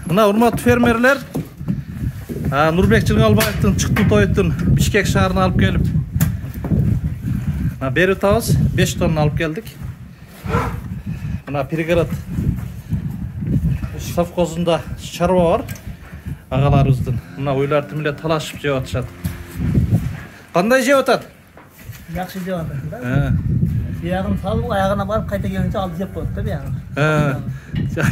Mına урматтуу фермерлер, Нурбек Жыргалбаевдин чыктуу тойтун Бишкек шаарына алып келип, бери атабыз 5 тонна алып келдик. Мына Пригород совхозунда чарба бар. Агаларыбыздын. Мына уйлар тим эле талашып жеп атышат. Кандай жеп атат? Жакшы жеп атат да. Биягын салып, аягына барып кайта келгенче алып жеп коет да биягын.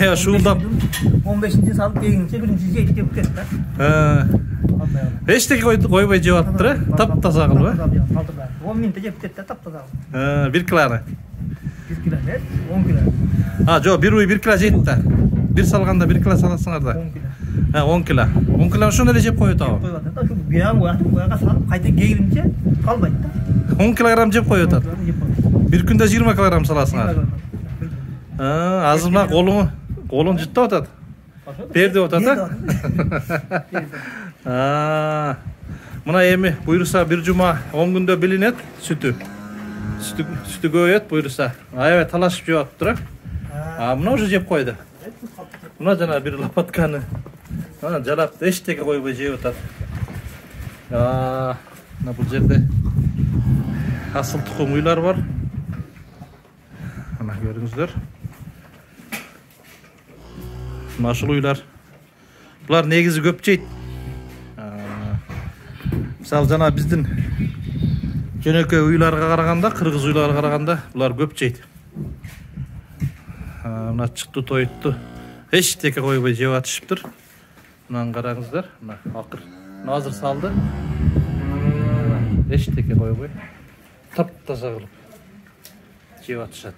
Ая шуулдап 15-нчи салып келгенче 1-нчи жеп кетет да. Эчтеке койбой жеп атыптыр, таптаза кылып, 10 минутта жеп кетет да, таптаза кылып. 1 килоны. 1 кило эмес, 10 кило. Жок, 1 кило жейт да. Бир салганда 1 кило саласыңар да. 10 кило. 10 кило. 10 кило ошондо эле жеп коет абы. Коет да, ошо биягын бояга салып кайта келгенче калбайт да. 10 килограмм жеп коет атат. Bir günde 20 kilogram salasыңар. Азыр мына колуң жыттап атат. Берди атат. Мына эми буйруса бир жума 10 күндө билинет сүтү. Сүтү көбөйөт буйруса. Аябай талашып жеп атыптыр. Мына уже жеп койду. Мына жана бир лопатканы жалап эчтеке койбой жеп атат. Мына бул жерде асыл тукум уйлар бар. Мына көрүңүздөр. Машыл уйлар. Булар негизи көп жейт. Мисалы жана биздин жөнөкөй уйларга караганда, кыргыз уйларга караганда булар көп жейт. Мына чыктуу тоютту эчтеке койбой жеп атышыптыр. Мына караңыздар, мына акыр. Азыр салды. Эчтеке койбой таптаза кылып жеп атышат.